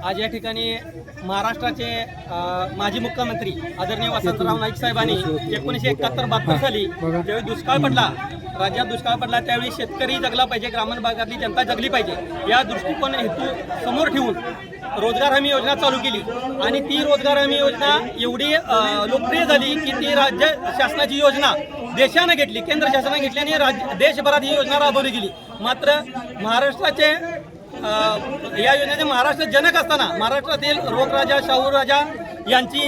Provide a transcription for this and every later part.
आज या ठिकाणी महाराष्ट्राचे माजी मुख्यमंत्री आदरणीय वसंतराव नाईक साहेबांनी 1971-72 साली ज्यावेळी दुष्काळ पडला, राज्यात दुष्काळ पडला, त्यावेळी शेतकरी जगला पाहिजे, ग्रामीण भागातली जनता जगली पाहिजे या दृष्टिकोन हेतू समोर ठेवून रोजगार हमी योजना चालू केली आणि ती रोजगार हमी योजना एवढी लोकप्रिय झाली की ती राज्य शासनाची योजना देशानं घेतली, केंद्र शासनाने घेतली आणि देशभरात ही योजना राबवली गेली. मात्र महाराष्ट्राचे या योजनेचे महाराष्ट्र जनक असताना महाराष्ट्रातील रोगराजा शाहूराजा यांची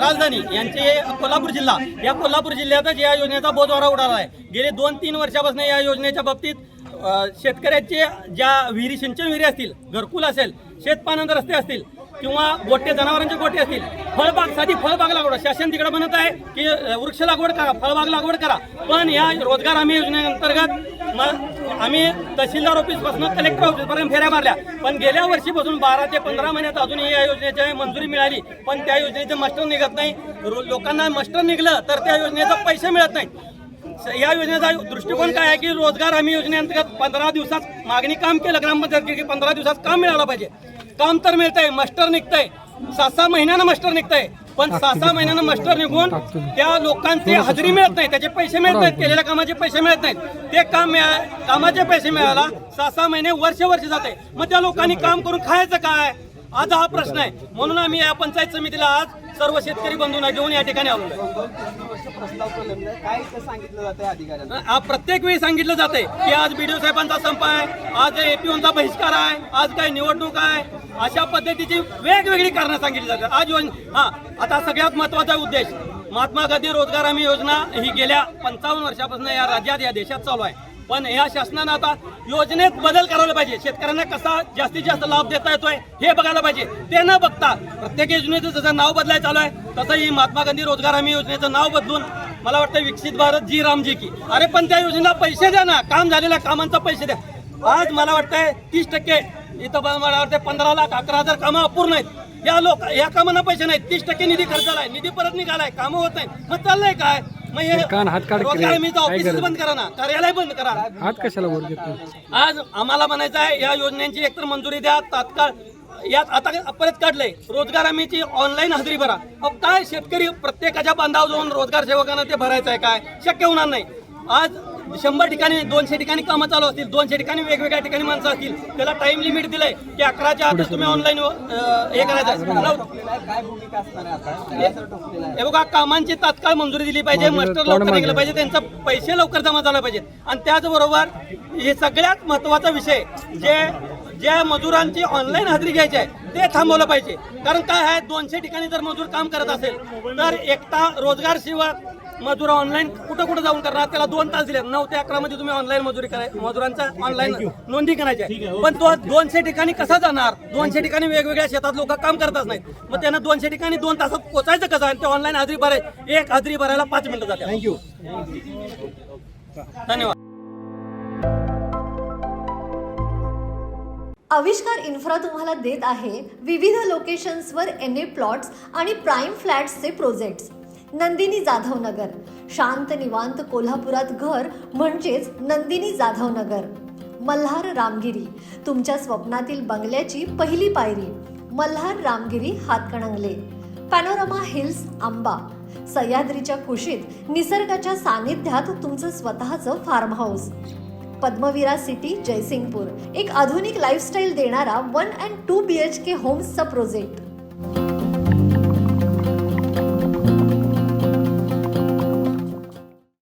राजधानी यांची कोल्हापूर जिल्हा, या कोल्हापूर जिल्ह्यातच या योजनेचा बोजवारा उडाला आहे. गेले 2-3 वर्षापासून या योजनेच्या बाबतीत शेतकऱ्याचे ज्या विहिरी, सिंचन विहिरी असतील, घरकुल असेल, शेतपानंद रस्ते असतील किंवा गोटे जनावरांचे गोटे असतील, फळबाग, साधी फळबाग लागवड शासन तिकडे म्हणत आहे की वृक्ष लागवड करा, फळबाग लागवड करा. पण या रोजगार हमी योजनेअंतर्गत आम्ही तहसीलदार ऑफिसपासून कलेक्टर ऑफिसपर्यंत फेऱ्या मारल्या, पण गेल्या वर्षीपासून 12 ते 15 महिन्यात अजूनही या योजनेची मंजुरी मिळाली, पण त्या योजनेचे मास्टर निघत नाही. लोकांना मास्टर निघलं तर त्या योजनेचा पैसे मिळत नाही. या योजनेचा दृष्टिकोन काय आहे की रोजगार हमी योजनेअंतर्गत 15 दिवसात मागणी काम केलं ग्रामपंचायत की 15 दिवसात काम मिळालं पाहिजे. काम तर मिळतंय, मास्टर निघतंय, 6-6 महिन्यानं मास्टर निघतंय, पण 6-6 महिन्यानं मास्टर निघून त्या लोकांची हजेरी मिळत नाही, त्याचे पैसे मिळत नाहीत, केलेल्या कामाचे पैसे मिळत नाहीत. ते कामाचे पैसे मिळायला 6-6 महिने वर्ष जाते. मग त्या लोकांनी काम करून खायचं काय, आज हा प्रश्न आहे. म्हणून आम्ही या पंचायत समितीला आज सर्व शेतकरी बंधूंना घेऊन या ठिकाणी आलो. प्रत्येक वेळी सांगितलं जाते की आज BDO साहेबांचा संप आहे, आज APOचा बहिष्कार आहे, आज काय निवडणूक आहे, अशा पद्धतीची वेगवेगळी कारणं सांगितली जातात. आज आता सगळ्यात महत्वाचा उद्देश महात्मा गांधी रोजगार हमी योजना ही गेल्या 55 वर्षापासून या राज्यात, या देशात चालू आहे. पण या शासनानं आता योजनेत बदल करायला पाहिजे, शेतकऱ्यांना कसा जास्तीत जास्त लाभ देता येतोय हे बघायला पाहिजे. ते न बघता प्रत्येक योजनेचं जसं नाव बदलायला चालू आहे तसंही महात्मा गांधी रोजगार हमी योजनेचं नाव बदलून मला वाटतं विकसित भारत जी रामजी की. अरे पण त्या योजनेला पैसे द्या ना, काम झालेल्या कामांचा पैसे द्या. आज मला वाटतंय 30% इथं मला वाटतं 15 लाख 11,000 कामं अपूर्ण आहेत. या कामांना पैसे नाहीत, 30% निधी खर्चालाय, निधी परत निघालाय, कामं होत नाहीत. मग चाललंय काय? मग हे रोजगार हमीचं ऑफिस बंद करा ना, कार्यालय बंद करा. हात कशाला वर घेतो? आज आम्हाला म्हणायचं आहे या योजनेची एकतर मंजुरी द्या तात्काळ. यात आता परत काढलंय रोजगार हमीची ऑनलाईन हजेरी भरा. अब काय शेतकरी प्रत्येकाच्या बांधावर जाऊन रोजगार सेवकांना ते भरायचं आहे काय? शक्य होणार नाही. आज 100 ठिकाणी 200 ठिकाणी कामं चालू असतील, 200 ठिकाणी वेगवेगळ्या ठिकाणी माणसं असतील, त्याला टाइम लिमिट दिलंय की 11च्या आतच तुम्ही ऑनलाईन हे करायचं. हे बघा, कामांची तात्काळ मंजुरी दिली पाहिजे, मास्टर लवकर निघलं पाहिजे, त्यांचा पैसे लवकर जमा झाला पाहिजेत. आणि त्याचबरोबर हे सगळ्यात महत्वाचा विषय ज्या मजुरांची ऑनलाईन हजेरी घ्यायची आहे ते थांबवलं पाहिजे. कारण काय आहे, 200 ठिकाणी जर मजूर काम करत असेल तर एकटा रोजगार सेवक मजूर ऑनलाईन कुठं जाऊन करणार, त्याला 2 तास दिले. 9 ते 11 मध्ये तुम्ही ऑनलाईन मजुरी मजुरांचा ऑनलाईन नोंदणी करायची. पण तो 200 ठिकाणी कसा जाणार? 200 ठिकाणी वेगवेगळ्या शेतात लोक काम करतच नाहीत. मग त्यांना 200 ठिकाणी 2 तासात पोहोचायचं कसं? आणि ते ऑनलाईन हजेरी भरायची, एक हजेरी भरायला 5 मिनिटं जाते. थँक्यू, धन्यवाद. आविष्कार इन्फ्रा तुम्हाला देत आहे विविध लोकेशन्सवर NA प्लॉट्स आणि प्राईम फ्लॅट्सचे प्रोजेक्ट्स. नंदिनी जाधव नगर, शांत निवांत कोल्हापुरात घर म्हणजेच नंदिनी जाधव नगर. मल्हार रामगिरी, तुमच्या स्वप्नातील बंगल्याची पहिली पायरी. मल्हार रामगिरी हातकणंगले. पॅनोरमा हिल्स आंबा, सह्याद्रीच्या कुशीत निसर्गाच्या सानिध्यात तुमचं स्वतःचं farm house. Padmavira city Jaysingpur, एक आधुनिक लाईफस्टाईल देणारा 1 and 2 BHK होम्सचा प्रोजेक्ट.